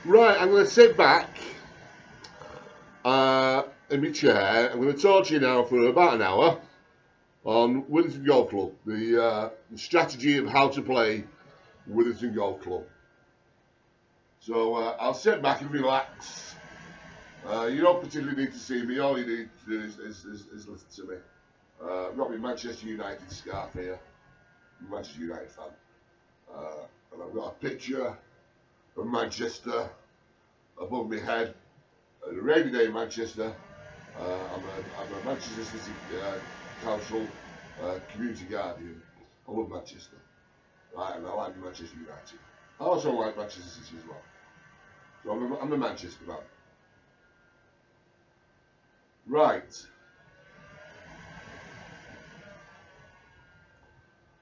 Right, I'm going to sit back in my chair. I'm going to talk to you now for about an hour on Withington Golf Club, the strategy of how to play Withington Golf Club. So I'll sit back and relax. You don't particularly need to see me. All you need to do is listen to me. I've got my Manchester United scarf here. I'm a Manchester United fan. And I've got a picture of Manchester above my head. A rainy day in Manchester. I'm a Manchester City Council community guardian. I love Manchester. Right, and I like Manchester United. I also like Manchester City as well. So I'm a Manchester man. Right.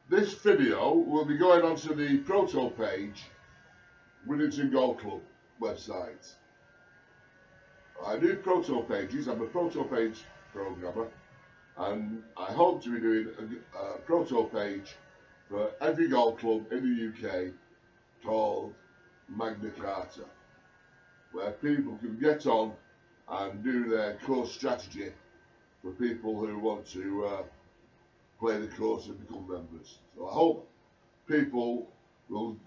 This video will be going onto the proto page, Withington Golf Club website. I do proto pages. I'm a proto page programmer, and I hope to be doing a proto page for every golf club in the UK called Magna Carta, where people can get on and do their course strategy for people who want to play the course and become members. So I hope people will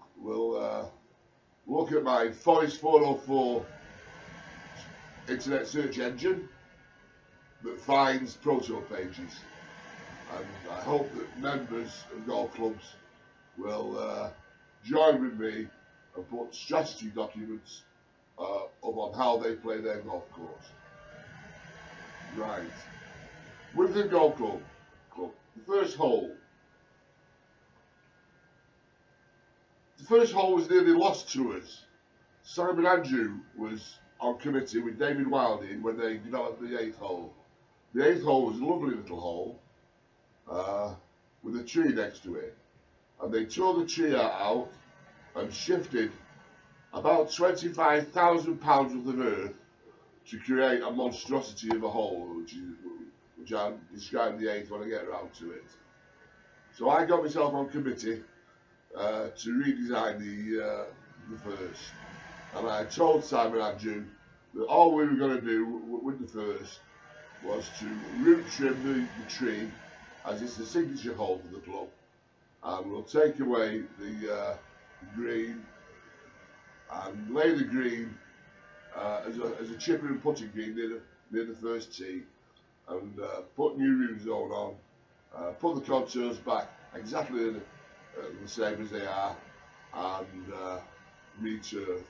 look at my Forest 404 internet search engine that finds proto pages, and I hope that members of golf clubs will join with me and put strategy documents up on how they play their golf course. Right, with the golf club, the first hole. The first hole was nearly lost to us. Simon Andrew was on committee with David Wilding when they developed the 8th hole. The 8th hole was a lovely little hole with a tree next to it, and they tore the tree out and shifted about 25,000 pounds worth of earth to create a monstrosity of a hole, which I'll describe the 8th when I get around to it. So I got myself on committee to redesign the first. And I told Simon Andrew that all we were going to do with the first was to root trim the tree, as it's the signature hole for the club, and we'll take away the green and lay the green as a chipper and putting green near the first tee, and put new root zone on, put the contours back exactly the same as they are, and re-turf.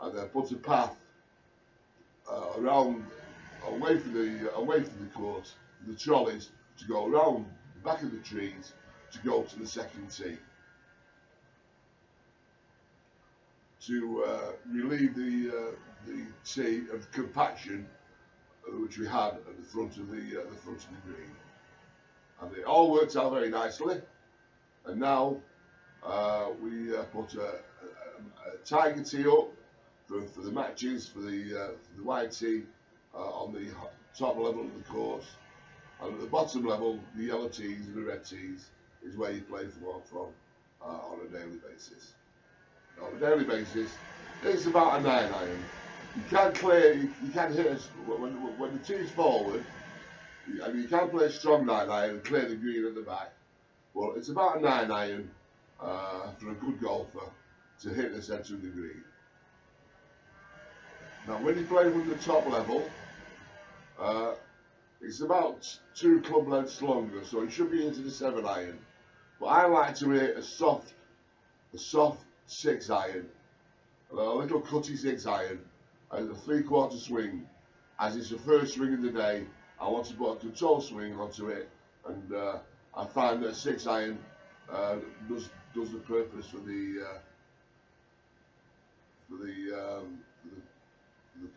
And then put a path away from the course, the trolleys, to go around the back of the trees to go to the second tee, to relieve the tee of compaction which we had at the front of the green. And it all worked out very nicely. And now we put a tiger tee up for the matches, for the white tee on the top level of the course, and at the bottom level, the yellow tees and the red tees is where you play from on a daily basis. On a daily basis, it's about a 9-iron. You can hit us when the tee's forward. You can play a strong 9-iron and clear the green at the back. Well, it's about a 9-iron for a good golfer to hit the centre of the green. Now, when you play from the top level, it's about 2 club lengths longer, so it should be into the 7-iron. But I like to hit a soft 6-iron, a little cutty 6-iron, and a 3/4 swing. As it's the first swing of the day, I want to put a control swing onto it, and I find that 6-iron does the purpose for the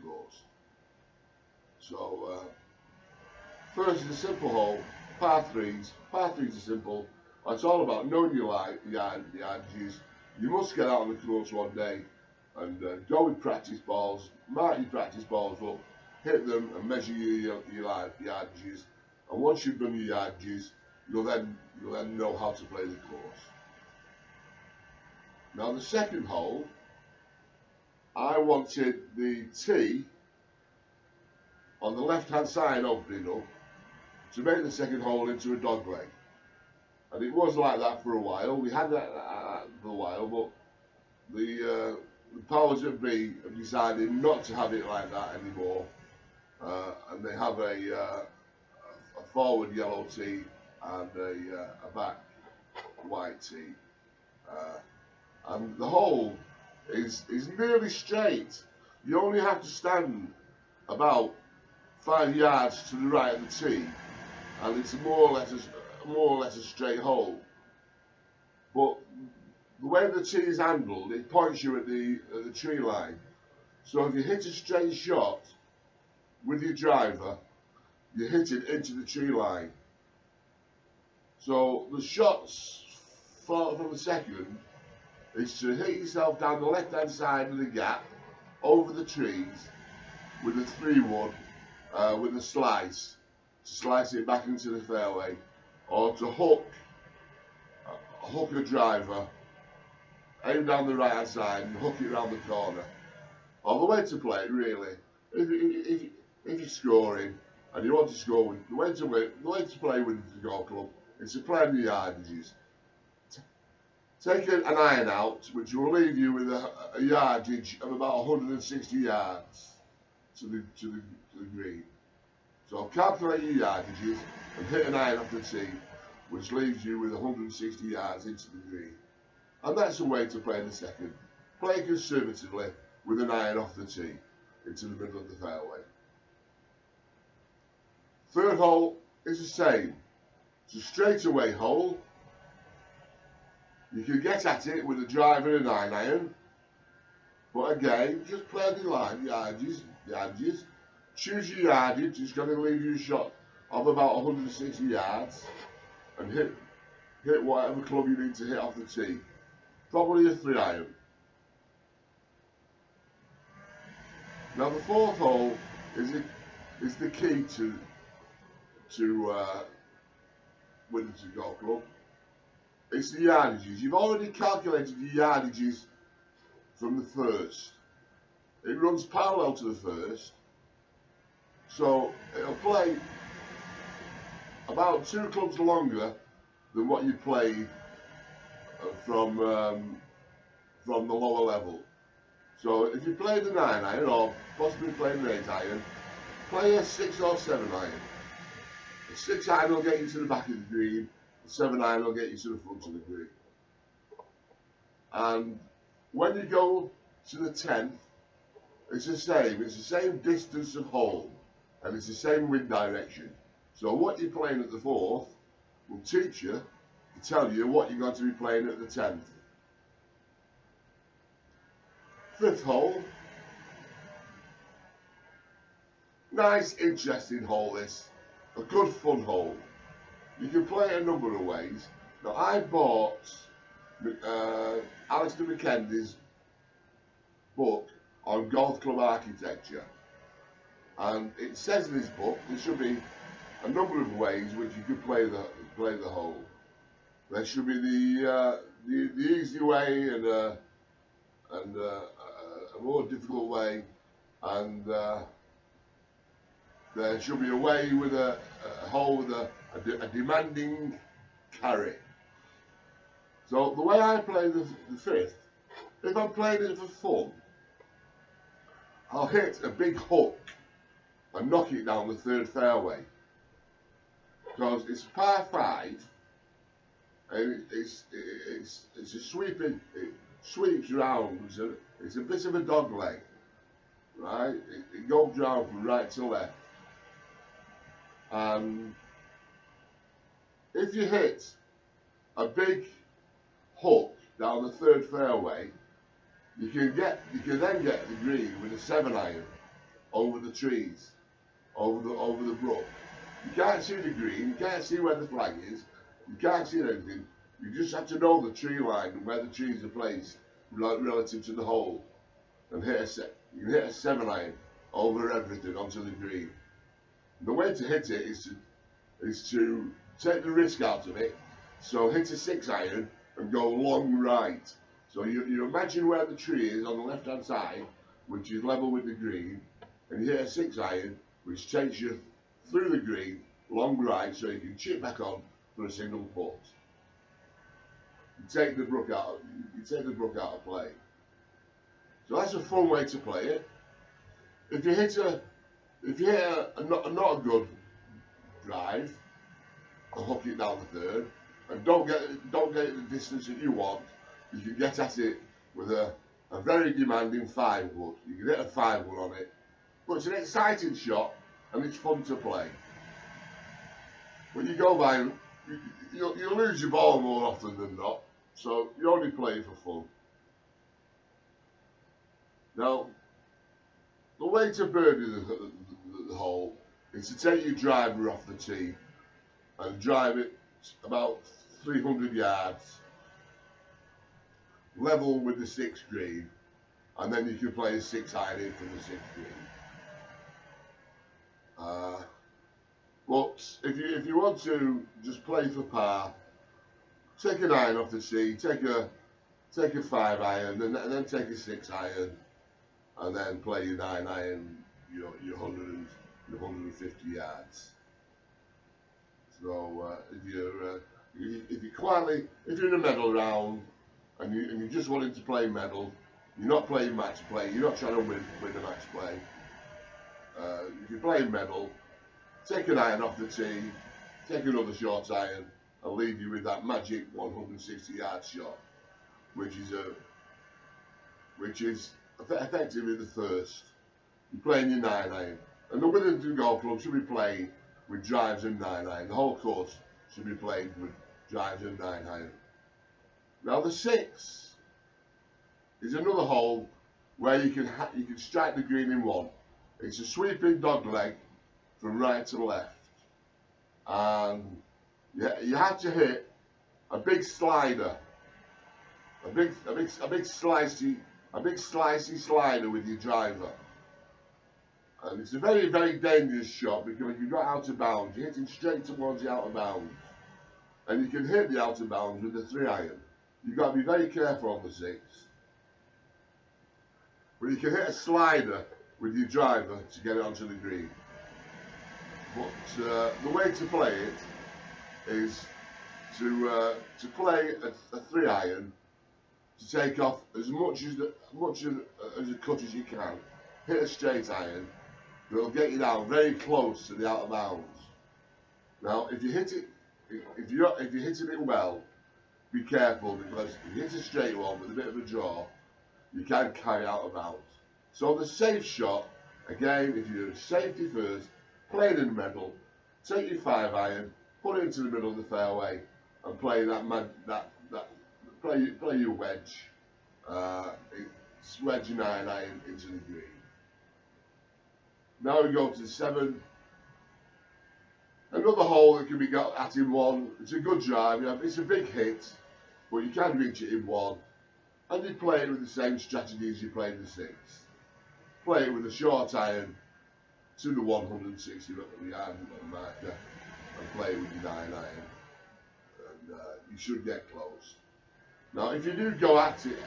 course. So first is a simple hole, par 3s. Par 3s are simple. It's all about knowing your yardages. You must get out on the course one day and go with practice balls, mark your practice balls up, hit them and measure your yardages. And once you've done your yardages, you'll then know how to play the course. Now the second hole I wanted the tee on the left hand side opening up to make the second hole into a dog leg. And it was like that for a while. We had that for a while, but the powers that be have decided not to have it like that anymore. And they have a forward yellow tee and a back white tee. And the hole is nearly straight. You only have to stand about 5 yards to the right of the tee, and it's more or less a straight hole. But the way the tee is handled, it points you at the tree line. So if you hit a straight shot with your driver, you hit it into the tree line. So the shots from the second is to hit yourself down the left hand side of the gap over the trees with a 3-wood with a slice to slice it back into the fairway, or to hook a driver, aim down the right hand side and hook it around the corner. Or the way to play it, really, if you're scoring and you want to score, the way to play with the golf club is to play in the yardages. Take an iron out, which will leave you with a yardage of about 160 yards to the green. So calculate your yardages and hit an iron off the tee, which leaves you with 160 yards into the green. And that's a way to play the second. Play conservatively with an iron off the tee into the middle of the fairway. Third hole is the same. It's a straightaway hole. You can get at it with a driver and an iron, but again, just play the line, yardages. Choose your yardage. It's going to leave you a shot of about 160 yards, and hit whatever club you need to hit off the tee. Probably a 3-iron. Now the fourth hole is the key to winning the golf club. It's the yardages. You've already calculated your yardages from the first. It runs parallel to the first, so it'll play about 2 clubs longer than what you played from the lower level. So if you played an 9-iron or possibly played an 8-iron, play a 6 or 7-iron. The 6-iron will get you to the back of the green. The 7-iron will get you to the front of the green. And when you go to the 10th, it's the same. It's the same distance of hole, and it's the same wind direction. So what you're playing at the 4th will teach you to tell you what you're going to be playing at the 10th. 5th hole. Nice, interesting hole this. A good fun hole. You can play it a number of ways. Now I bought Alistair McKendy's book on golf club architecture, and it says in his book there should be a number of ways which you could play the hole. There should be the easy way and a more difficult way, and there should be a way with a hole with a demanding carry. So the way I play the 5th, if I'm playing it for fun, I'll hit a big hook and knock it down the 3rd fairway, because it's par 5 and it's a sweeping. It sweeps round. It's a bit of a dog leg, right? It goes round from right to left. And if you hit a big hook down the 3rd fairway, you can then get the green with a 7-iron over the trees, over the brook. You can't see the green, you can't see where the flag is, you can't see anything. You just have to know the tree line and where the trees are placed relative to the hole, and you can hit a 7-iron over everything onto the green. The way to hit it is to take the risk out of it. So hit a 6-iron and go long right. So you imagine where the tree is on the left hand side, which is level with the green, and you hit a 6 iron, which takes you through the green, long right, so you can chip back on for a single putt. You take the brook out of play. So that's a fun way to play it. If you hit a not a good drive, and hook it down the third, and don't get it the distance that you want, you can get at it with a very demanding 5-wood. You can hit a 5-wood on it, but it's an exciting shot and it's fun to play. When you go by, you lose your ball more often than not, so you only play for fun. Now, the way to birdie the hole is to take your driver off the tee and drive it about 300 yards, level with the 6th green, and then you can play a 6 iron in from the 6th green. But if you want to just play for par, take an iron off the tee, take a 5 iron, and then take a 6 iron, and then play your 9 iron, your 150 yards. So if you're in a medal round and you're just wanting to play medal, you're not playing match play, you're not trying to win a match play. If you're playing medal, take an iron off the tee, take another short iron, and leave you with that magic 160-yard shot, which is effectively the first. You're playing your 9 iron, and the Withington Golf Club should be playing with drives and 9 iron. The whole course should be played with drives and 9 iron. Now the 6 is another hole where you can strike the green in one. It's a sweeping dog leg from right to left, and you have to hit a big slider, a big slicey slider with your driver. And it's a very, very dangerous shot because you've got out of bounds. You're hitting straight towards the out of bounds. And you can hit the out of bounds with the 3 iron. You've got to be very careful on the 6. But you can hit a slider with your driver to get it onto the green. But the way to play it is to play a 3 iron, to take off as much as a cut as you can, hit a straight iron. It'll get you down very close to the out of bounds. Now, if you're hitting it well, be careful, because if you hit a straight one with a bit of a draw, you can carry out of bounds. So the safe shot, again, if you're safety first, play it in the middle, take your 5 iron, put it into the middle of the fairway, and play play your wedge. Wedge your 9 iron into the green. Now we go to 7. Another hole that can be got at in one. It's a good drive. It's a big hit, but you can reach it in one. And you play it with the same strategy as you played the 6. Play it with a short iron to the 160 yard marker, and play it with your 9 iron. And you should get close. Now, if you do go at it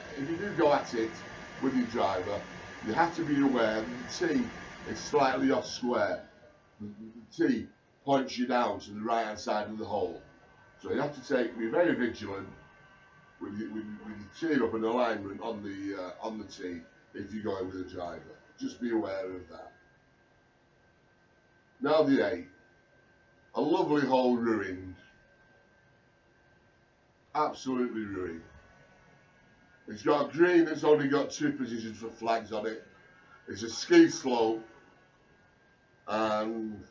with your driver, you have to be aware that the tee is slightly off square. The tee points you down to the right hand side of the hole, so you have to be very vigilant with your tee up in alignment on the tee if you're going with a driver. Just be aware of that. Now the 8, a lovely hole ruined, absolutely ruined. It's got green that's only got 2 positions for flags on it. It's a ski slope, and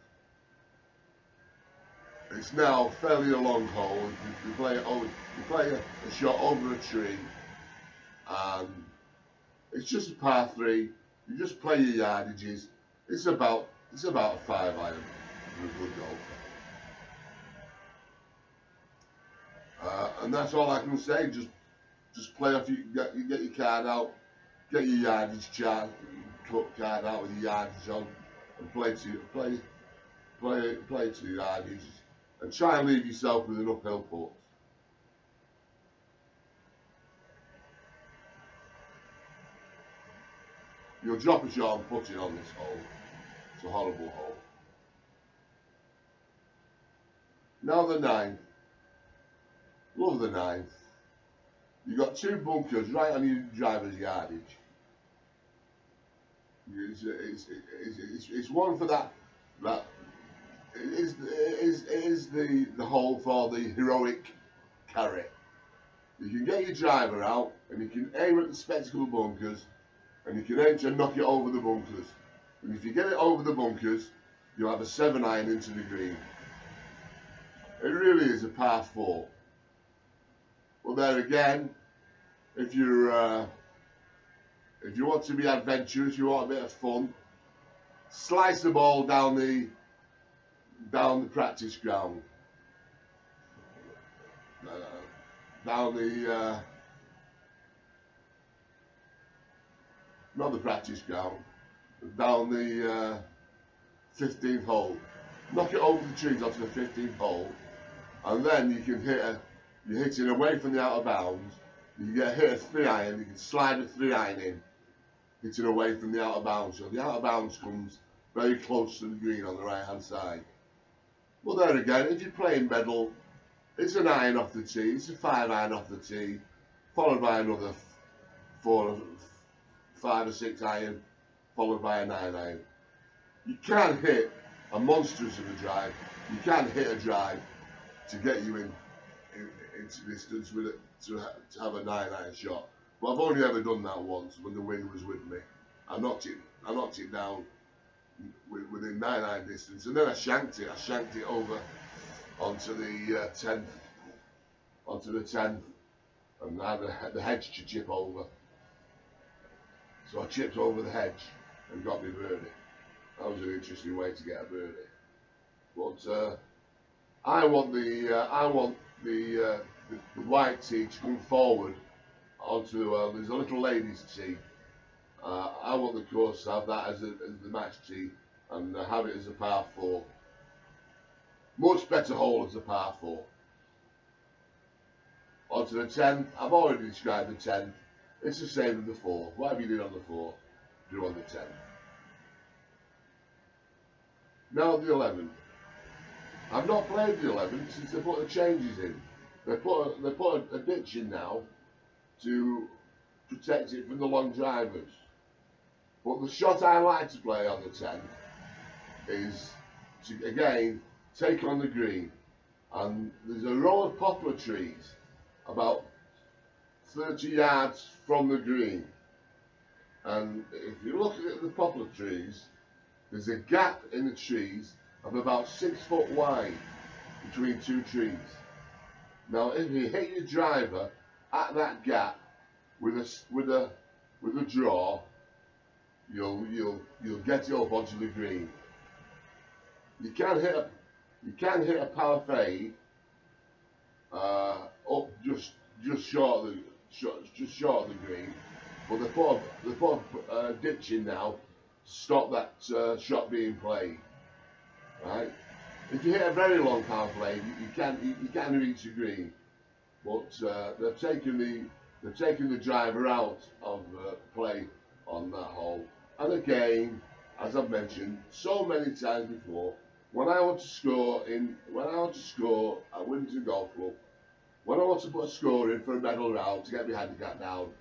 it's now fairly a long hole. You play a shot over a tree, and it's just a par 3. You just play your yardages. It's about a 5 iron for a good golfer. And that's all I can say. Just play off. You get your card out, get your yardage chart, card out with your yardage on, and play to your yardage, and try and leave yourself with an uphill putt. you'll drop a shot and put it on this hole. It's a horrible hole. Now the 9th. Love the 9th. You've got 2 bunkers right on your driver's yardage. It's one for that it is the hole for the heroic carry. You can get your driver out and you can aim at the spectacle bunkers and you can aim to knock it over the bunkers. And if you get it over the bunkers, you'll have a 7-iron into the green. It really is a par 4. Well, there again, if you want to be adventurous, you want a bit of fun, slice the ball down the practice ground, down the not the practice ground, down the 15th hole. Knock it over the trees onto the 15th hole, and then you can you're hitting away from the out of bounds. You get hit a 3-iron, you can slide a 3-iron in, hitting away from the out of bounds. So the out of bounds comes very close to the green on the right hand side. Well, there again, if you're playing medal, it's an iron off the tee, it's a 5-iron off the tee, followed by another 5 or 6 iron, followed by a 9-iron. You can hit a monstrous of a drive. You can hit a drive to get you into distance with it to have a 9-iron shot. But I've only ever done that once when the wind was with me. I knocked it down within 9-iron distance, and then I shanked it. I shanked it over onto the 10th, and I had the hedge to chip over. So I chipped over the hedge and got me birdie. That was an interesting way to get a birdie. But I want the white tee to come forward onto there's a little ladies tee. I want the course to have that as the match tee and have it as a par 4. Much better hole as a par 4. Onto the 10th, I've already described the 10th. It's the same as the 4. Whatever you did on the 4, do on the 10th. Now the 11th. I've not played the 11th since they put the changes in. They put a ditch in now to protect it from the long drivers. But the shot I like to play on the 10th is to again take on the green. And there's a row of poplar trees about 30 yards from the green. And if you look at the poplar trees, there's a gap in the trees of about 6 foot wide between 2 trees. Now, if you hit your driver at that gap with a draw, you'll get it up onto the green. You can hit a power fade up just short of the green, but they put a ditch in now to stop that shot being played. Right? If you hit a very long power fade, you can reach the green, but they've taken the driver out of play on that hole. And again, as I've mentioned so many times before, when I want to score at Winton Golf Club, when I want to put a score in for a medal round to get my handicap down,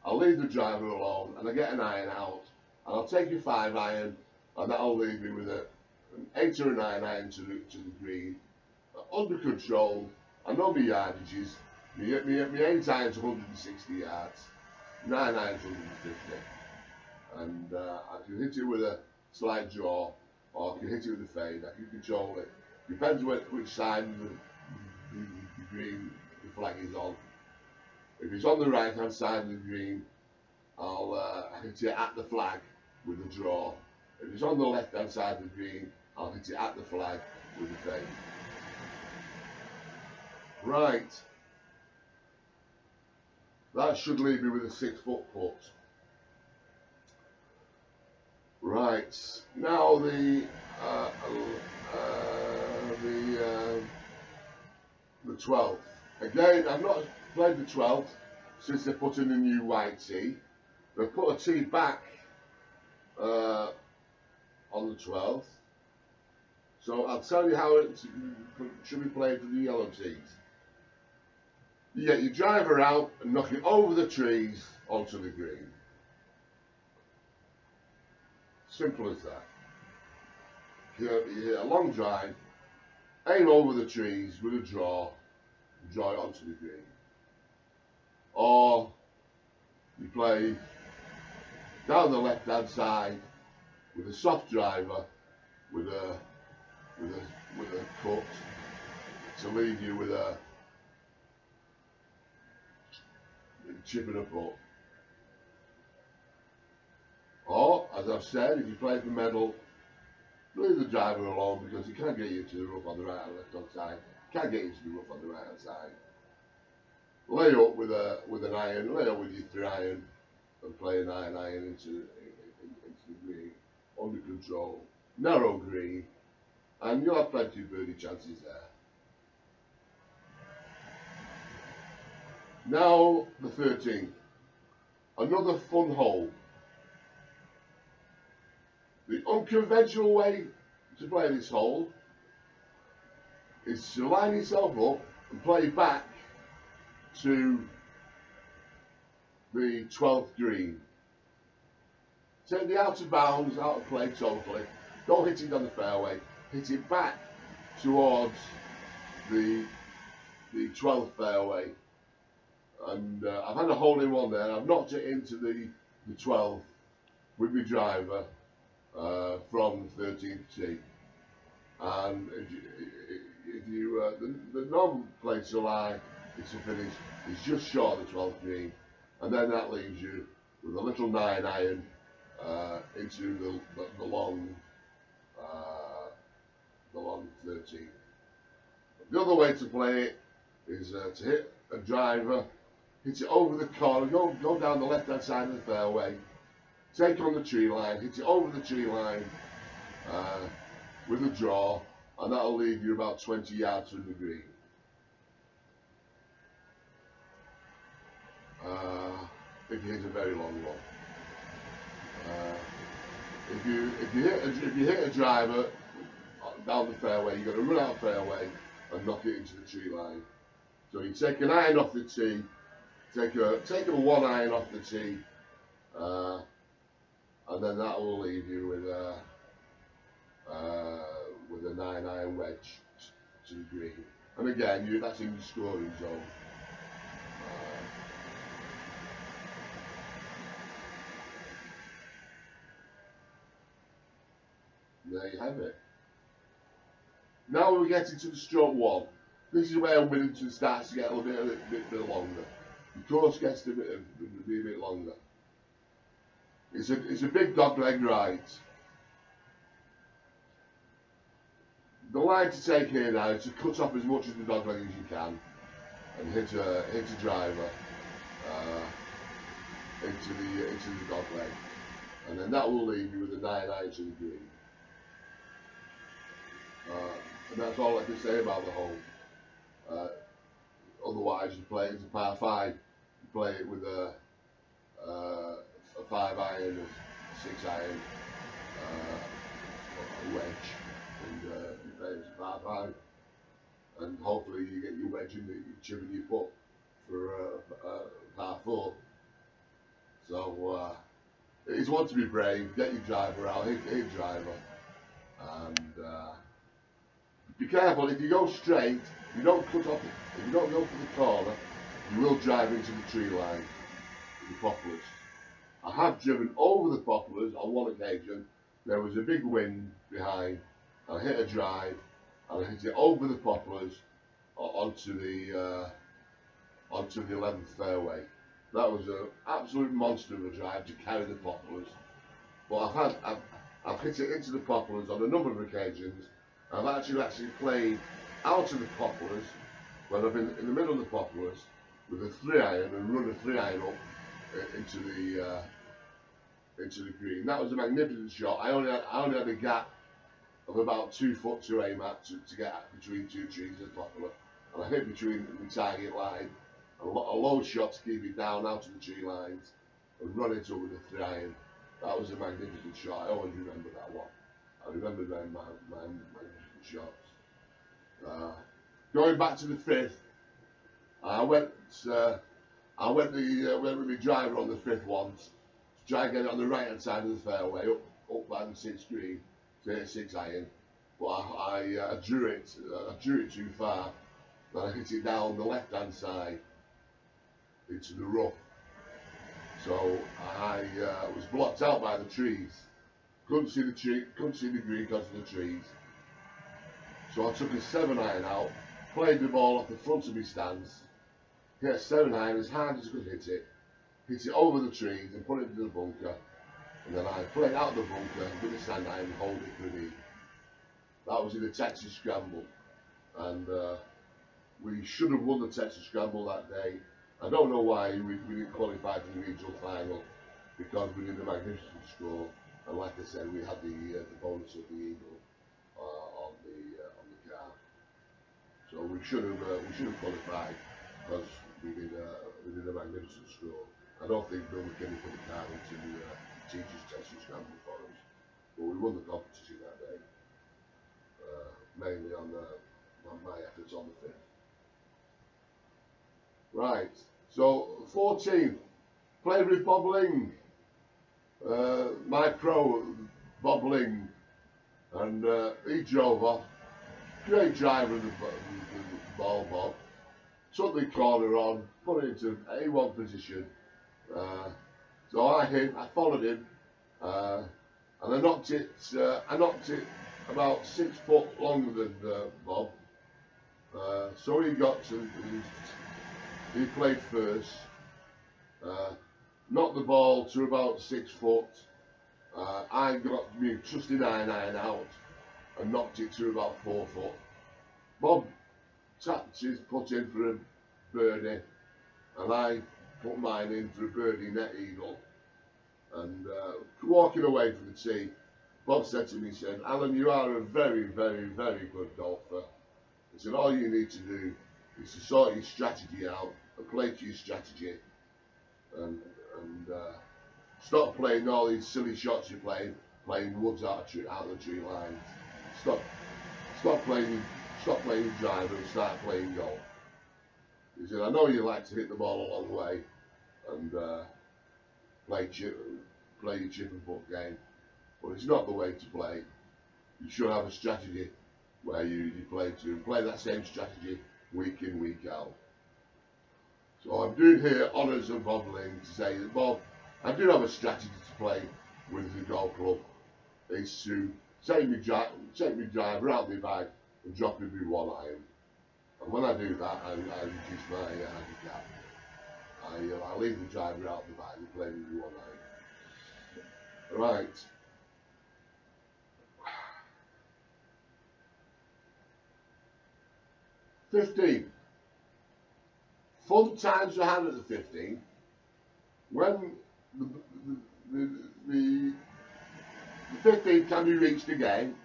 I'll leave the driver alone and I get an iron out, and I'll take a 5-iron, and that'll leave me with an 8 or a 9-iron to the green, under control. I know my yardages. My 8-iron's 160 yards, 9-iron's 150, and I can hit it with a slight draw, or I can hit it with a fade. I can control it. Depends which side of the green the flag is on. If it's on the right hand side of the green, I'll hit it at the flag with a draw. If it's on the left hand side of the green, I'll hit it at the flag with a fade. Right. That should leave me with a 6-foot putt. Right. Now the 12th. Again, I've not played the 12th since they put in the new white tee. They put a tee back uh, on the 12th. So I'll tell you how it should be played for the yellow tees. You get your driver out and knock it over the trees onto the green. Simple as that. You hit a long drive, aim over the trees with a draw it onto the green. Or you play down the left hand side with a soft driver with a cut to leave you with a chip and a putt. Or, as I've said, if you play for medal, leave the driver alone because he can't get you to the rough on the right and left hand side. Can't get you to the rough on the right hand side. Lay up with an iron, lay up with your 3-iron and play an iron into the green, under control, narrow green, and you'll have plenty of birdie chances there. Now the 13th, another fun hole. The unconventional way to play this hole is to line yourself up and play back to the 12th green. Take the out of bounds, out of play totally. Don't hit it on the fairway. Hit it back towards the 12th fairway. And I've had a hole in one there. I've knocked it into the 12th with my driver from the 13th tee. And if you the normal place to lie is to finish is just short of the 12th green, and then that leaves you with a little 9-iron into the long 13. The other way to play it is to hit a driver, hit it over the corner, go down the left hand side of the fairway, take on the tree line, hit it over the tree line with a draw, and that'll leave you about 20 yards from the green. If you hit a very long one. If you hit a driver down the fairway, you've got to run out of fairway and knock it into the tree line. So you take an iron off the tee, take a 1-iron off the tee, and then that will leave you with a 9-iron wedge to the green. And again, that's in the scoring zone. There you have it. Now we're getting to the stroke 1. This is where Whittington starts to get a bit longer. The course gets to be a bit longer. It's a big dogleg right. The line to take here now is to cut off as much of the dogleg as you can and hit a driver into the dogleg, and then that will leave you with a 9-iron to the green. And that's all I can say about the hole. Otherwise, you play it as a par 5. You play it with a 5-iron, a 6-iron, a wedge, and you play it as a par 5. And hopefully you get your wedge in the chip and your putt for par 4. So it's one to be brave. Get your driver out, hit driver, and be careful. If you go straight, you don't cut off. If you don't go for the corner, you will drive into the tree line, the poplars. I have driven over the poplars on one occasion. There was a big wind behind. I hit a drive, and I hit it over the poplars onto the 11th fairway. That was an absolute monster of a drive to carry the poplars. But I've hit it into the poplars on a number of occasions. I've actually played out of the poplars when I've been in the middle of the poplars with a 3-iron and run a 3-iron up into the green. That was a magnificent shot. I only had a gap of about 2 foot to aim at to get between 2 trees of poplar, and I hit between the target line, a low shot to keep it down out of the tree lines, and run it up with a 3-iron That was a magnificent shot. I always remember that one. I remember my magnificent shots. Going back to the fifth, I went went with my driver on the fifth once to try and get it on the right hand side of the fairway, up by the sixth green, to hit a 6-iron. But I drew it too far, and I hit it down the left hand side into the rough. So I was blocked out by the trees. Couldn't see the green because of the trees. So I took a 7-iron out, played the ball off the front of my stance, hit a 7-iron as hard as I could hit it over the trees and put it into the bunker, and then I played out of the bunker with the sand iron and hold it for me. That was in the Texas Scramble, and we should have won the Texas Scramble that day. I don't know why we didn't qualify for the regional final, because we did a magnificent score, and like I said, we had the bonus of the eagle on the car. So we should have qualified because we did a magnificent score. I don't think Bill McKinney put the car into the teachers Texas Scramble for us, but we won the competition that day, mainly on my efforts on the fifth. Right, so 14th, played with Bob Ling, my pro, Bob Ling, and he drove off. Great driver of the ball, Bob. Took the corner on, put it into A1 position. So I followed him, and I knocked it about 6 foot longer than Bob. So he played first, knocked the ball to about 6 foot. I got me trusty 9-iron out and knocked it to about 4 foot. Bob tapped his putt in for a birdie, and I put mine in for a birdie net eagle. And walking away from the tee, Bob said to me, he said, "Alan, you are a very, very, very good golfer." He said, "All you need to do is to sort your strategy out and play to your strategy, and stop playing all these silly shots you're playing woods out of the tree line. Stop playing driver and start playing golf." He said, "I know you like to hit the ball a long way and play your chip and putt game, but it's not the way to play. You should have a strategy where you play that same strategy week in, week out." So I'm doing here honours of Bob Ling to say that, Bob, I do have a strategy to play with the golf club. It's to take me driver out my bag and drop it with 1-iron. And when I do that, I reduce my handicap. I leave the driver out the bag and play with 1-iron. Right. '15. Fun times we had at the 15. When the 15 can be reached again,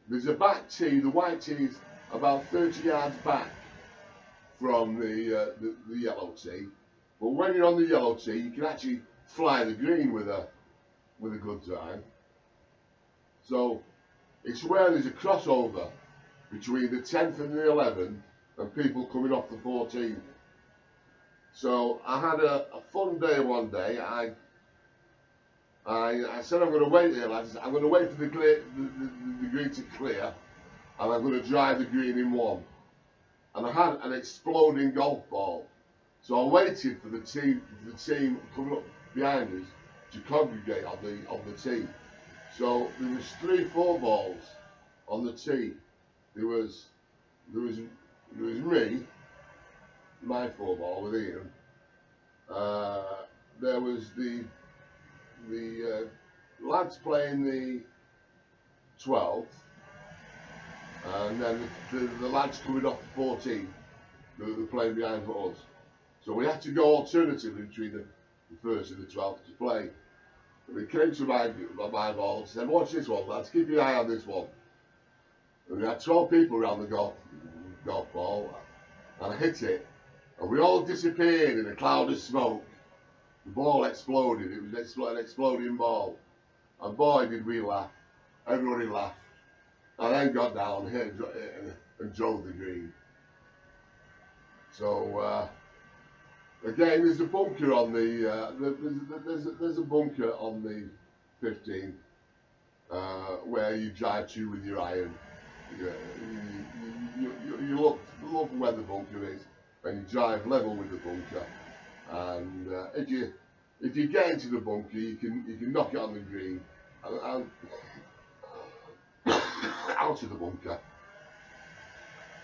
there's a back tee. The white tee is about 30 yards back from the yellow tee. But when you're on the yellow tee, you can actually fly the green with a good drive. So it's where there's a crossover between the 10th and the 11th and people coming off the 14th. So I had a fun day one day. I said, "I'm going to wait here, lads. I'm going to wait for the green to clear, and I'm going to drive the green in one." And I had an exploding golf ball. So I waited for the team coming up behind us to congregate on the tee. So there was 3-4 balls on the tee. There was me, my 4 ball with Ian. There was the lads playing the 12th, and then the lads coming off the 14th, they were playing behind us. So we had to go alternatively between the 1st and the 12th to play. And we came to my ball and said, "Watch this one, lads, keep your eye on this one." And we had 12 people around the golf ball, and I hit it, and we all disappeared in a cloud of smoke. The ball exploded. It was an exploding ball. And boy, did we laugh. Everybody laughed. And then got down, hit and drove the green. So again, there's a bunker on there's a bunker on the 15 where you drive to with your iron. You look where the bunker is, and you drive level with the bunker. And if you get into the bunker, you can knock it on the green and out of the bunker,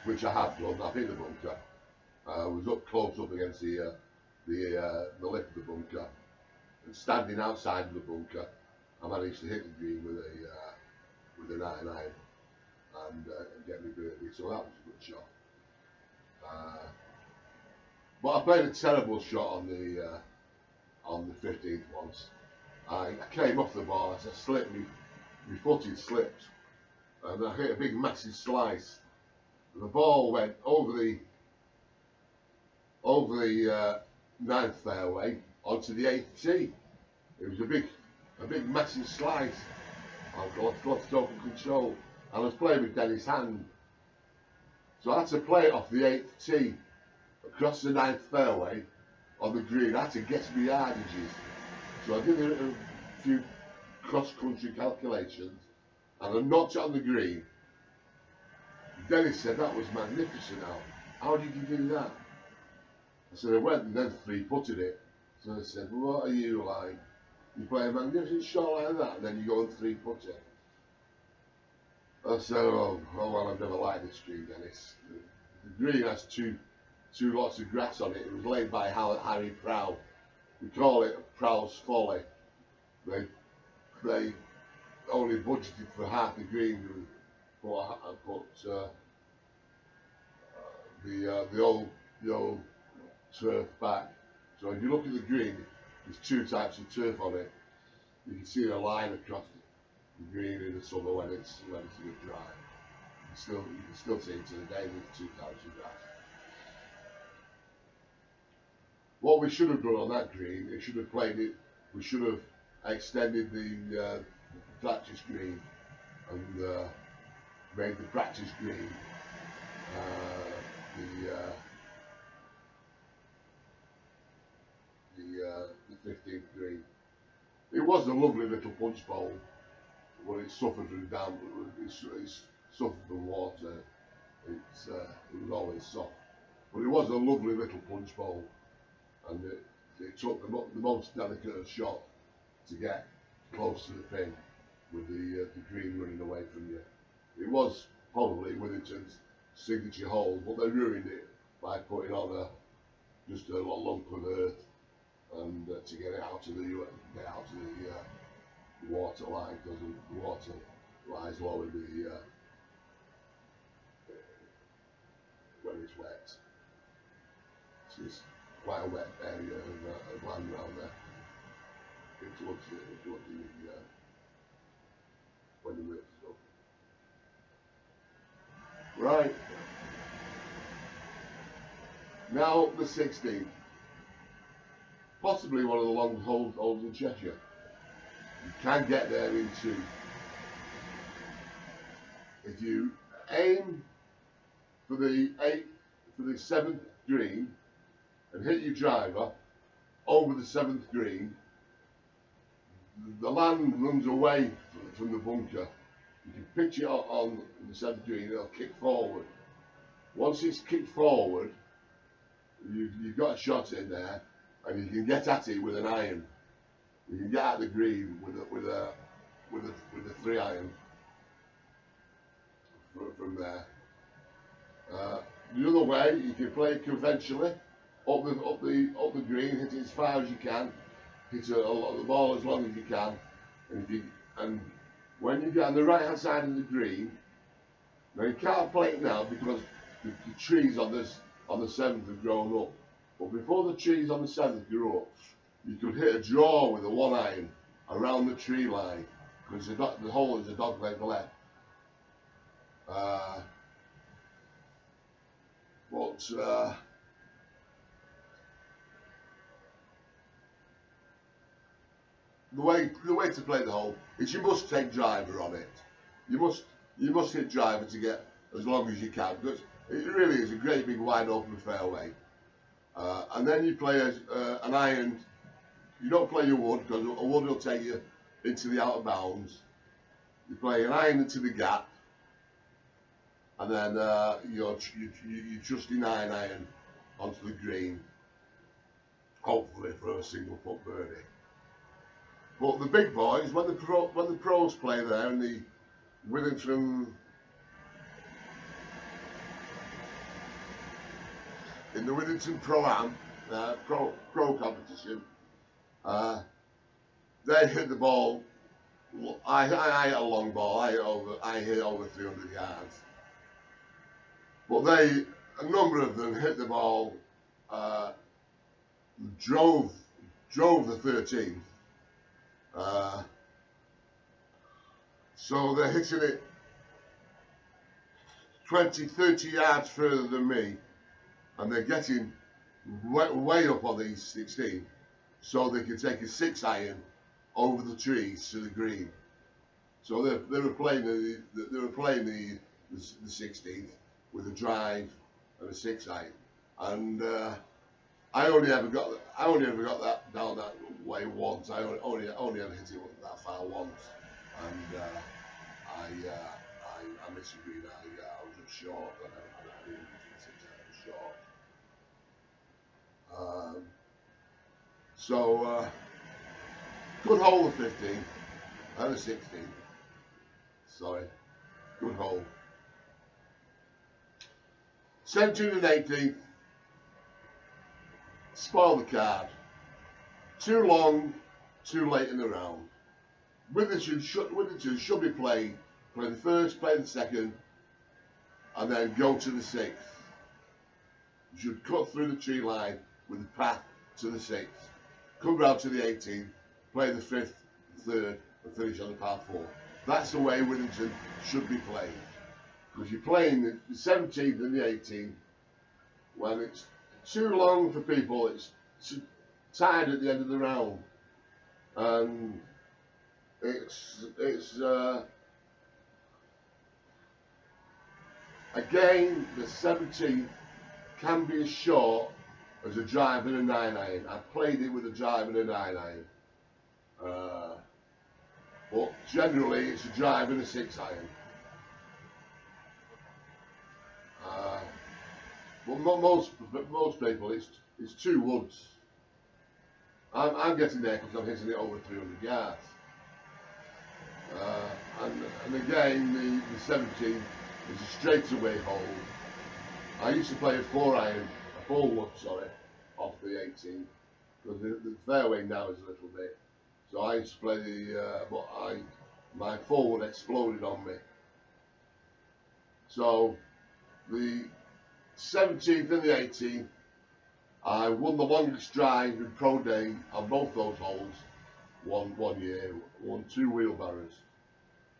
which I have done. I've hit the bunker. I was up close up against the lip of the bunker, and standing outside of the bunker, I managed to hit the green with a 9 iron and get me birdie. So that was a good shot. But I played a terrible shot on the 15th once. I came off the ball, as I slipped, my footing slipped, and I hit a big massive slice. The ball went over the 9th fairway onto the 8th tee. It was a big massive slice. I lost total control, and I was playing with Dennis Hand, so I had to play it off the 8th tee across the 9th fairway on the green. I had to guess my yardages, so I did a few cross-country calculations, and I knocked it on the green. Dennis said, "That was magnificent, Al. How did you do that?" I said, "I went and then 3-putted it." So I said, "Well, what are you like? You play a magnificent shot like that, and then you go and 3-putt it?" I said, oh well, I've never liked this green, Dennis. The green has two lots of grass on it. It was laid by Harry Prow. We call it Prow's Folly. They only budgeted for half the green. I put the old turf back. So if you look at the green, there's 2 types of turf on it. You can see a line across the green in the summer when it's a bit dry. You can still see it to the day with 2 types of grass. What we should have done on that green, we should have extended the practice green and made the practice green the 15th green. It was a lovely little punch bowl, but it suffered from damp. It suffered from water. It was always soft, but it was a lovely little punch bowl, and it took the most delicate of shot to get close to the pin with the green running away from you. It was probably Withington's signature hole, but they ruined it by putting on just a lump of earth and to get it out of the water line, because the water lies low in the when it's wet. So it's quite a wet area of land around there. It floods when the river's up. Right. Now the 16th. Possibly one of the long holes in Cheshire. You can get there in 2. If you aim for the 7th green and hit your driver over the 7th green, the land runs away from the bunker. You can pitch it on the 7th green, it'll kick forward. Once it's kicked forward, you've got a shot in there, and you can get at it with an iron. You can get at the green with a 3 iron from there. The other way, you can play it conventionally, up the green, hit it as far as you can, hit the ball as long as you can, and when you get on the right hand side of the green, now you can't play it now because the trees on the 7th have grown up. But before the trees on the 7th grew up, you could hit a draw with a 1 iron around the tree line, because the hole is a dog leg left. the way to play the hole is you must take driver on it. You must hit driver to get as long as you can, because it really is a great big wide open fairway. And then you play an iron. You don't play your wood, because a wood will take you into the out of bounds. You play an iron into the gap, and then you trusty 9-iron onto the green, hopefully for a single putt birdie. But the big boys, when the pros play there in the Withington Pro-Am pro competition, they hit the ball. I hit a long ball. I hit over 300 yards. But a number of them hit the ball, drove the 13th. So they're hitting it 20, 30 yards further than me, and they're getting way up on the 16, so they can take a 6-iron over the trees to the green. So they were playing the 16th with a drive and a 6-iron, and I only ever got that down that way once. I only ever hit it that far once, and I missed the green. I was just short, and I didn't hit it 6 short. Good hole the 15th and the 16th. Sorry, good hole. 17th and 18th. Spoil the card. Too long, too late in the round. Withington should be playing. Play the first, play the second, and then go to the 6th. You should cut through the tree line with the path to the 6th. Come round to the 18th, play the 5th, 3rd, and finish on the par 4. That's the way Withington should be played. Because you're playing the 17th and the 18th when it's too long for people. It's tired at the end of the round, and it's again, the 17th can be as short as a drive and a 9-iron. I've played it with a drive and a 9-iron, but generally it's a drive and a 6-iron. But most people, it's 2 woods. I'm getting there because I'm hitting it over 300 yards. And again, the 17th is a straightaway hole. I used to play a 4-iron, a 4-wood, sorry, off the 18th, because the fairway now is a little bit. So I used to play my 4-wood exploded on me. So the 17th and the 18th, I won the longest drive in Pro Day on both those holes. One year, won 2 wheelbarrows.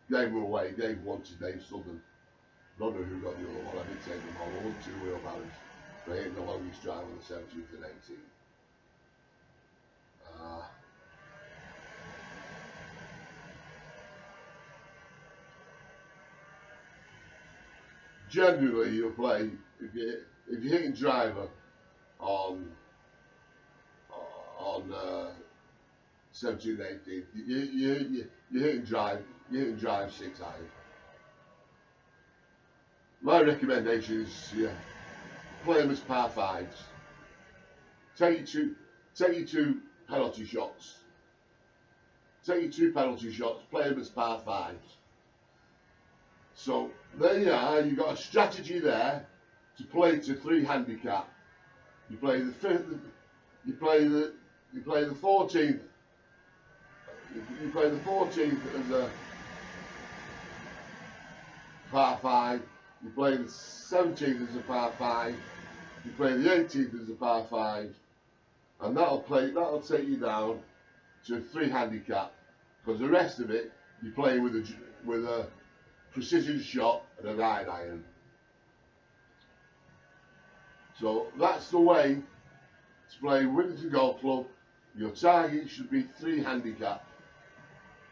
Gave them away, gave one to Dave Southern. Don't know who got the other one, I did take them home. I won 2 wheelbarrows for hitting the longest drive on the 17th and 18th. Generally, you'll play, if you're hitting driver on 17th, 18th, you're hitting drive 6-iron. My recommendation is play them as par 5s. Take your 2 penalty shots. Take your 2 penalty shots. Play them as par 5s. So there you are. You've got a strategy there to play to 3 handicap. You play the 5th. You play the 14th. You play the 14th as a par 5. You play the 17th as a par 5. You play the 18th as a par 5, and that'll take you down to 3 handicap. Because the rest of it, you play with a precision shot and a 9-iron. So that's the way to play Withington Golf Club. Your target should be 3 handicap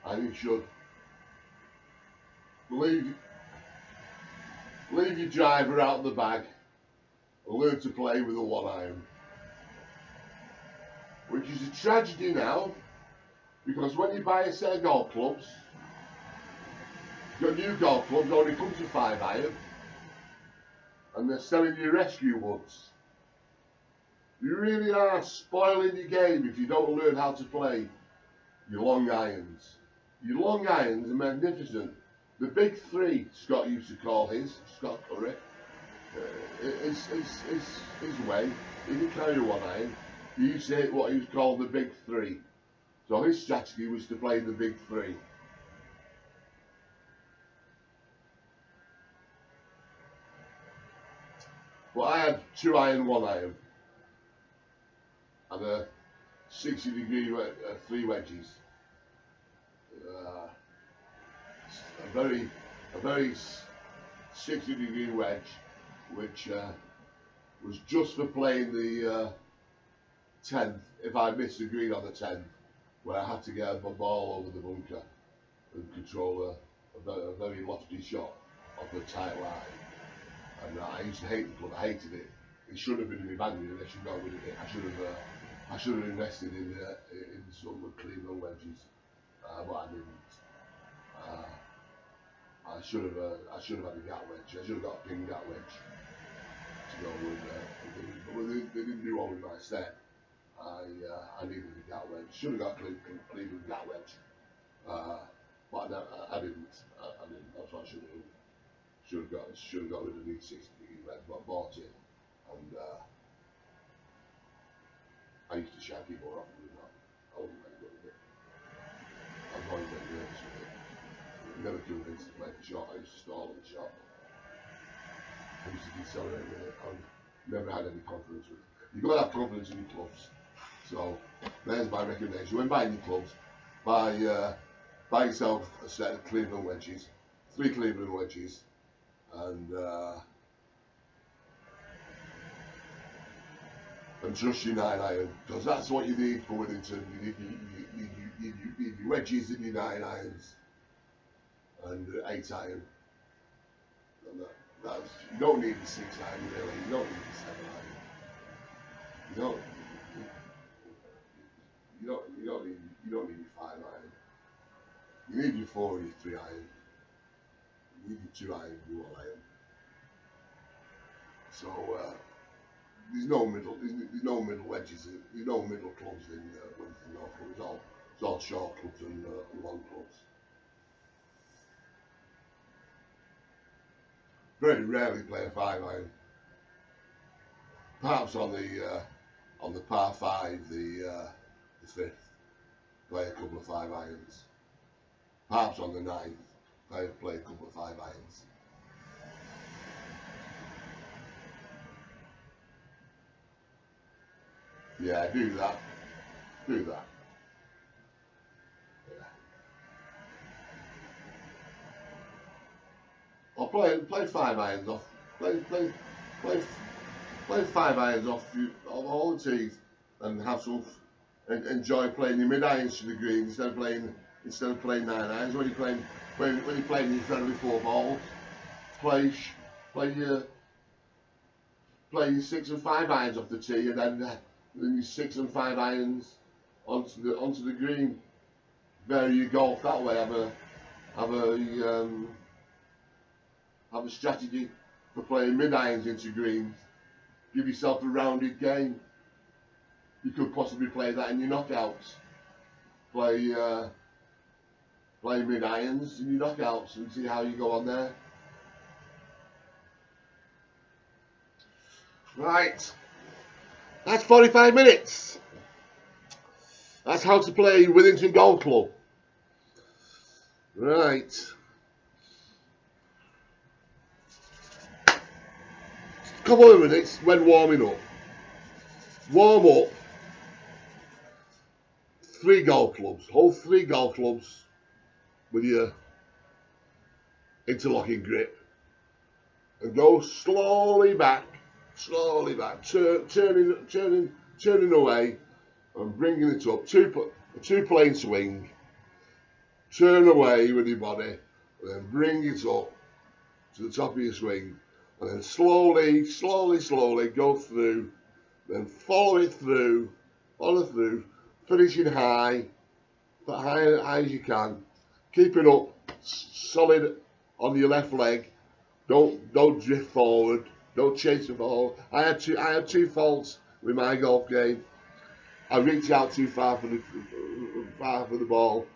and you should leave your driver out of the bag and learn to play with a 1-iron, which is a tragedy now, because when you buy a set of golf clubs, your new golf clubs already come to 5-iron, and they're selling you rescue ones. You really are spoiling your game if you don't learn how to play your long irons. Your long irons are magnificent. The big three, Scott used to call his, Scott Curry, his way. He didn't carry a 1-iron. He used to hit what he was called the big three. So his strategy was to play the big three. But I had 2-iron, 1-iron, and a 60-degree 3 wedges. A very 60-degree wedge, which was just for playing the 10th. If I missed the green on the 10th, where I had to get a ball over the bunker and control a very lofty shot off a tight line. And I used to hate the club. I hated it. It shouldn't have been in my bag really. I should not have been in it. I should have invested in some Cleveland wedges, but I didn't. I should have had a gap wedge. I should have got a pin gap wedge to go with. But they didn't do all in my set. I needed a gap wedge. Should have got a Cleveland gap wedge, but I didn't. I didn't. That's what I should have. Should have got rid of the 60-degree wedge, but I bought it, and I used to shag it more often than that. I wasn't very good at it. I was always very nervous with it. Never convinced to play the shot. I used to stall on the shot. I used to decelerate with it. I've never had any confidence with it. You've got to have confidence in your clubs. So there's my recommendation. When buying your clubs, buy yourself a set of Cleveland wedges, 3 Cleveland wedges, and trust your 9-iron, because that's what you need for Whittington. You need your wedges and your 9-irons and 8-iron. And you don't need the 6-iron really. You don't need the 7-iron. You don't need your 5-iron. You need your 4 or your 3-iron. You need your 2-iron, your 1-iron. So there's no middle wedges. There's no middle clubs in Winston North Club. It's all short clubs and long clubs. Very rarely play a 5-iron. Perhaps on the par 5, the 5th, play a couple of 5-irons. Perhaps on the 9th, play a couple of 5-irons. Yeah, do that. Yeah. Or play 5-irons off. Play 5-irons off all the teeth, and have some. Enjoy playing your mid-irons to the green instead of playing 9-irons. When you're playing your friendly 4 balls, play your 6 and 5 irons off the tee, and then your 6 and 5 irons onto the green. Vary your golf that way. Have a strategy for playing mid-irons into greens. Give yourself a rounded game. You could possibly play that in your knockouts. Play mid-irons in your knockouts and see how you go on there. Right, that's 45 minutes. That's how to play Withington Golf Club. Right. Couple of minutes when warming up. Warm up 3 golf clubs. Hold 3 golf clubs with your interlocking grip, and go slowly back, turning away and bringing it up. 2 plane swing, turn away with your body, and then bring it up to the top of your swing, and then slowly go through, then follow through, finishing high as you can. Keep it up, solid on your left leg. Don't drift forward. Don't chase the ball. I had two faults with my golf game. I reached out too far for the ball.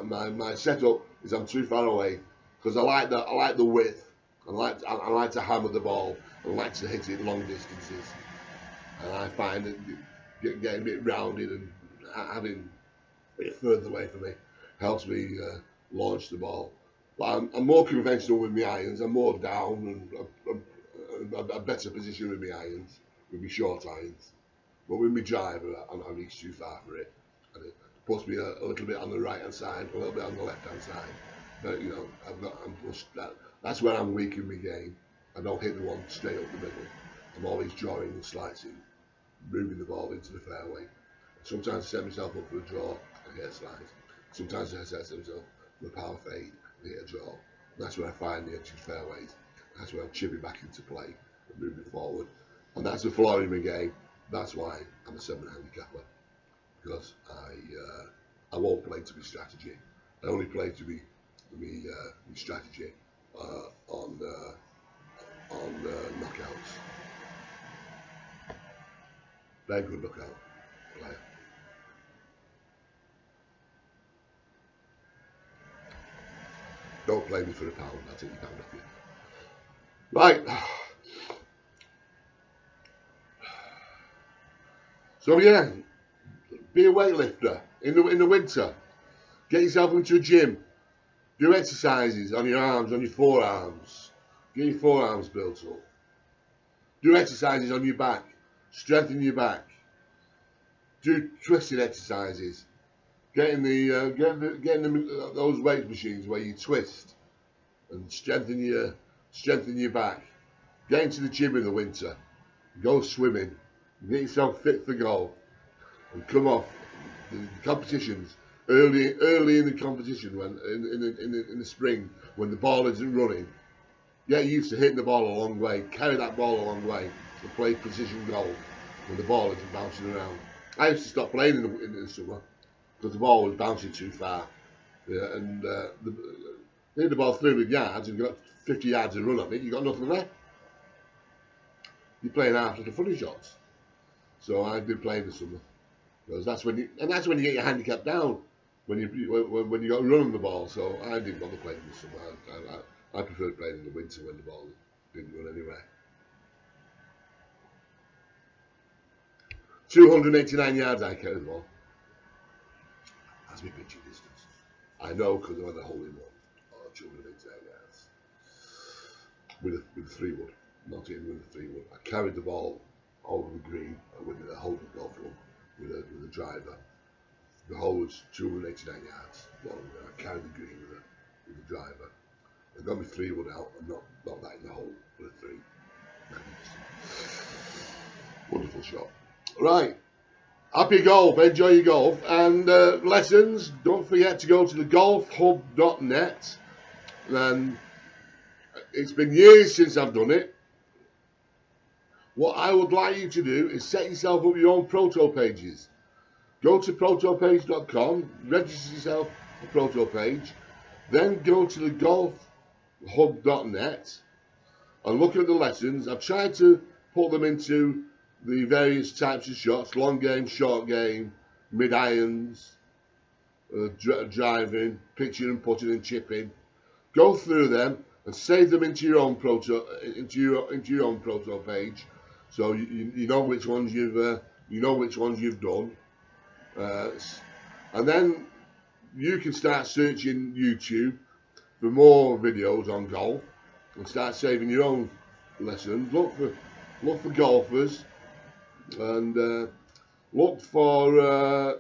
My setup is I'm too far away because I like the width. I like to hammer the ball. I like to hit it long distances. And I find that getting a bit rounded and having a bit further away from me helps me launch the ball. But I'm more conventional with my irons. I'm more down and a better position with my irons, with my short irons. But with my driver, I reach too far for it, and it puts me a little bit on the right hand side, a little bit on the left hand side. But you know, that's where I'm weak in my game. I don't hit the one straight up the middle. I'm always drawing and slicing, moving the ball into the fairway. Sometimes I set myself up for a draw and hit a slice. Sometimes I set myself for a power fade and hit a draw. And that's where I find the edge of fairways. That's where I'm chipping back into play and moving forward. And that's the flaw in my game. That's why I'm a 7 handicapper, because I won't play to be strategy. I only play to be strategy on knockouts. Very good knockout player. Don't play me for a pound. I'll take your pound off you. Right. So yeah, be a weightlifter in the winter. Get yourself into a gym. Do exercises on your arms, on your forearms. Get your forearms built up. Do exercises on your back. Strengthen your back. Do twisting exercises. Getting those weight machines where you twist and strengthen your back. Get into the gym in the winter. Go swimming. Get yourself fit for golf, and come off the competitions early in the competition when in the spring when the ball isn't running. Get used to hitting the ball a long way. Carry that ball a long way and play precision golf when the ball isn't bouncing around. I used to stop playing in the summer because the ball was bouncing too far. Yeah, and hit the ball 300 yards and you got 50 yards of run on it. You got nothing left. You're playing after the funny shots. So I've been playing in the summer, because that's when you get your handicap down when you got to run on the ball. So I didn't bother playing in the summer. I preferred playing in the winter when the ball didn't run anywhere. 289 yards I carried the ball. That's my pitching distance. I know because I had a hole in one. 289 yards with a 3-wood, not even with a 3-wood. I carried the ball over the green with a hold of golf club with a driver. The hole was 289 yards long. I carried the green with a driver. I got my 3-wood out and not that in the hole with a 3. Wonderful shot. Right. Happy golf. Enjoy your golf. And lessons, don't forget to go to the golfhub.net. And it's been years since I've done it. What I would like you to do is set yourself up your own proto pages. Go to protopage.com, register yourself a proto page, then go to the golfhub.net and look at the lessons. I've tried to put them into the various types of shots: long game, short game, mid irons, driving, pitching and putting and chipping. Go through them and save them into your own proto page. So you know which ones you've done, and then you can start searching YouTube for more videos on golf and start saving your own lessons. Look for golfers and look for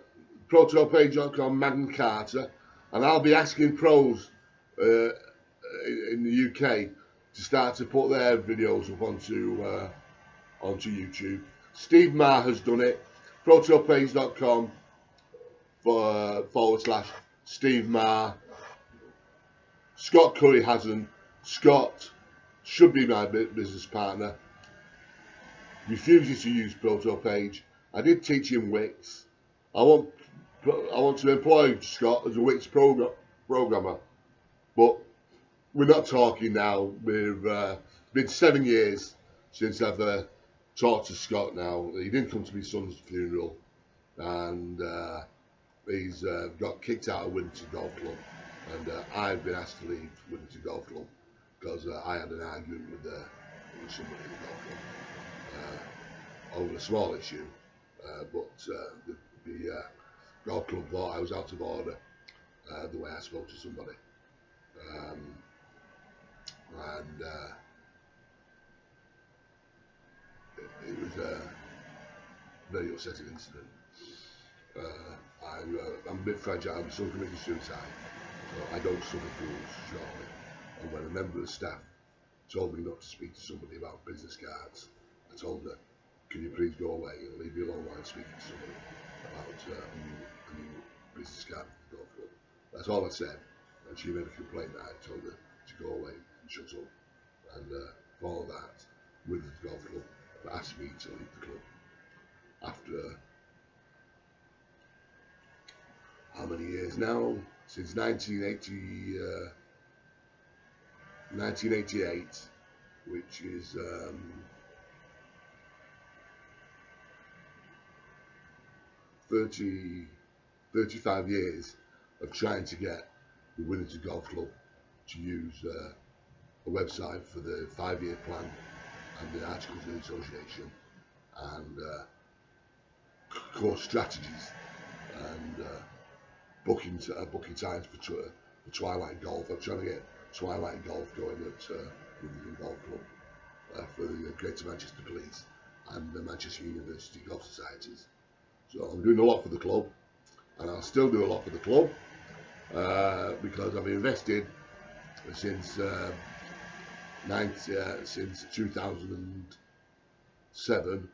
protopage.com Madden Carter, and I'll be asking pros in the UK to start to put their videos up onto YouTube. Steve Marr has done it. Protopage.com / Steve Marr. Scott Curry hasn't. Scott should be my business partner. Refuses to use ProtoPage. I did teach him Wix. I want to employ Scott as a Wix programmer, but we're not talking now. It's been 7 years since I've talked to Scott now. He didn't come to my son's funeral, and he's got kicked out of Winton Golf Club, and I've been asked to leave Winton Golf Club because I had an argument with somebody in the golf club over a small issue, but the golf club thought I was out of order the way I spoke to somebody, and it was a very upsetting incident. I'm a bit fragile. I'm still committing suicide, so I don't suffer fools shortly. And when a member of staff told me not to speak to somebody about business cards, I told her, "Can you please go away and leave me alone while I'm speaking to somebody about a new business card for the golf club?" That's all I said, and she made a complaint that I told her to go away and shut up. And for that, with the golf club, asked me to leave the club after how many years now? Since 1988, which is 35 years of trying to get the Winton Golf Club to use a website for the 5-year plan and the Articles of Association and course strategies and booking times for Twilight Golf. I'm trying to get Twilight Golf going at Winton Golf Club for the Greater Manchester Police and the Manchester University Golf Societies. So I'm doing a lot for the club, and I'll still do a lot for the club because I've invested since 2007.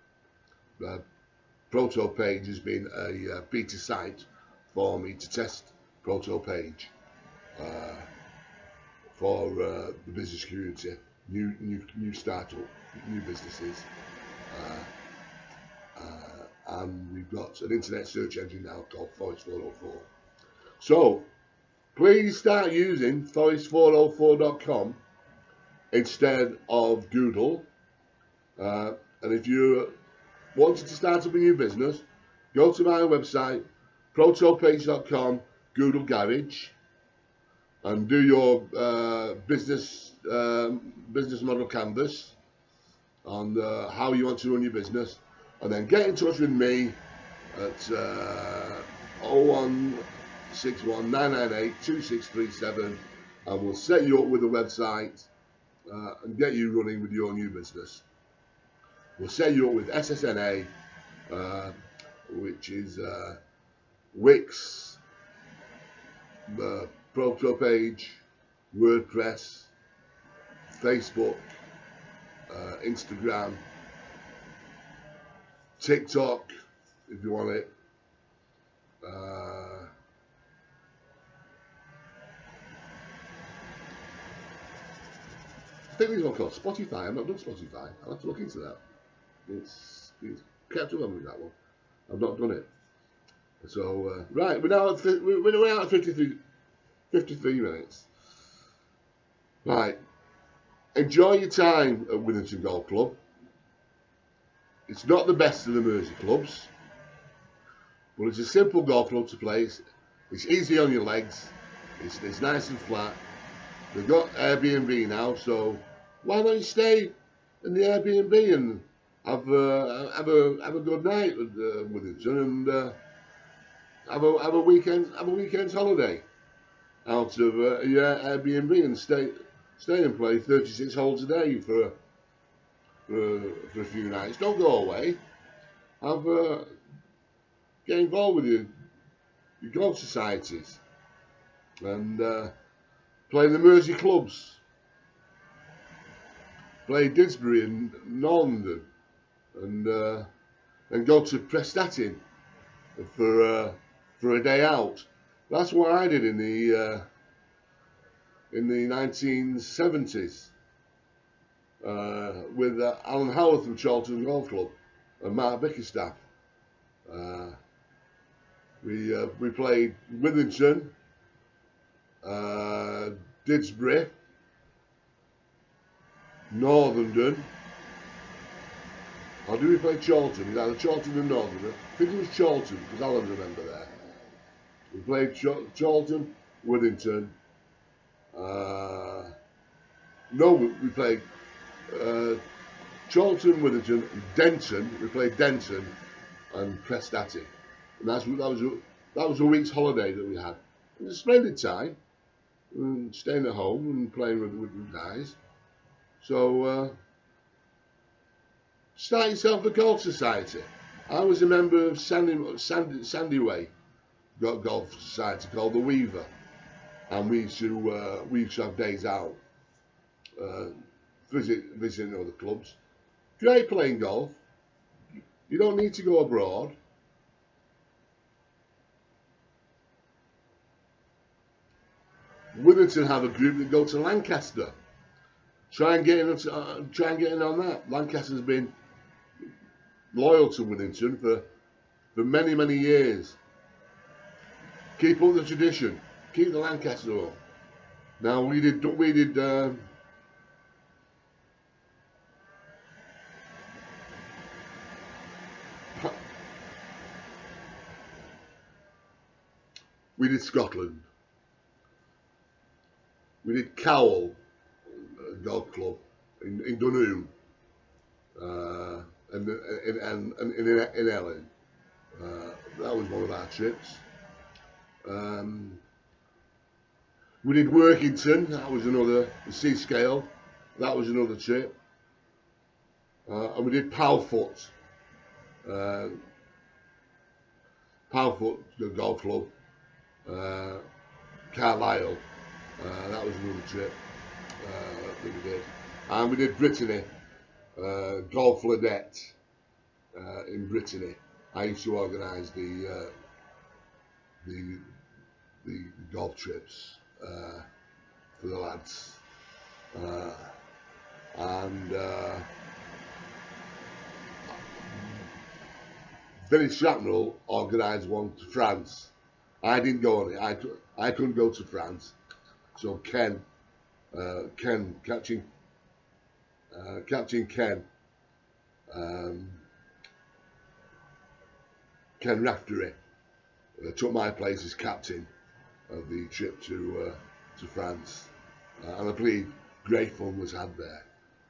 ProtoPage has been a beta site for me to test ProtoPage for the business community, new startup, new businesses, and we've got an internet search engine now called Forest 404. So please start using forest404.com instead of Google. And if you wanted to start up a new business, go to my website, protopage.com, Google Garage, and do your business model canvas on how you want to run your business, and then get in touch with me at 0161 998 2637, and we'll set you up with a website and get you running with your new business. We'll set you up with SSNA, which is Wix, ProtoPage, WordPress, Facebook, Instagram, TikTok, if you want it. I think there's one called Spotify. I've not done Spotify. I'll have to look into that. It's kept up on with that one. I've not done it. So right, we're now at we're out at 53 minutes. Right, enjoy your time at Winton Golf Club. It's not the best of the Mersey clubs, but it's a simple golf club to play. It's easy on your legs. It's nice and flat. They've got Airbnb now, so why don't you stay in the Airbnb and have a good night with Winton and have a weekend holiday out of your Airbnb and stay and play 36 holes a day for a few nights. Don't go away. Get involved with your golf societies and play in the Mersey clubs. Play Didsbury and Northern and go to Prestatyn for a day out. That's what I did in the 1970s with Alan Howard from Charlton Golf Club and Mark Bickerstaff. We played Withington, Didsbury, Northern. Or did we play Charlton? It was either Charlton and Northern. I think it was Charlton, because Alan remember there. We played Charlton, Withington. No, we played Charlton, Withington, Denton. We played Denton and Prestati. And that was a week's holiday that we had. It was a splendid time. Staying at home and playing with the guys. So start yourself a golf society. I was a member of Sandy Way Golf Society called the Weaver, and we used to have days out, visiting other clubs. Great playing golf. You don't need to go abroad. Withington have a group that go to Lancaster. Try and get in on that. Lancaster's been loyal to Withington for many years. Keep up the tradition. Keep the Lancaster up. Now we did Scotland. We did Cowell Golf Club in Dunham, and in Ellen. That was one of our trips. We did Workington. That was another Seascale. That was another trip. And we did Powfoot. Powfoot Golf Club. Carlisle. That was another trip that we did. And we did Brittany, Golf Ladette in Brittany. I used to organise the golf trips for the lads. Vinnie Shrapnel organised one to France. I didn't go on it. I couldn't go to France. So Captain Ken Raftery took my place as captain of the trip to France, and I believe great fun was had there.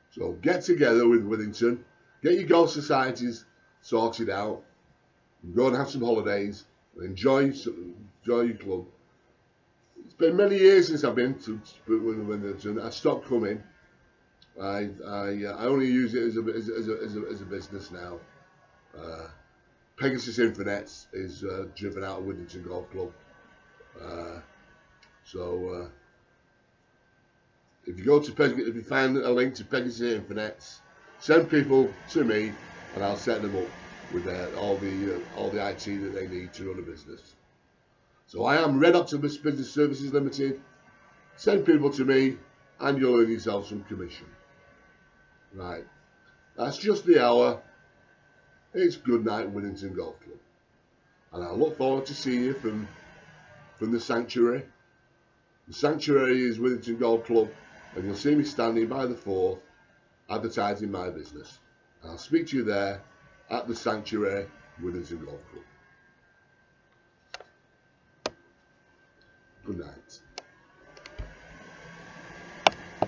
So get together with Withington, get your golf societies sorted out, go and have some holidays, enjoy your club. It's been many years since I've been to Withington. I stopped coming. I only use it as a business now. Pegasus Infinets is driven out of Withington Golf Club. So if you find a link to Pegasus Infinets, send people to me, and I'll set them up with all the IT that they need to run a business. So I am Red Octopus Business Services Limited. Send people to me, and you'll earn yourself some commission. Right, that's just the hour. It's good night, Withington Golf Club, and I look forward to seeing you from the Sanctuary. The Sanctuary is Withington Golf Club, and you'll see me standing by the Forth, advertising my business. I'll speak to you there at the Sanctuary, Withington Golf Club. Good night.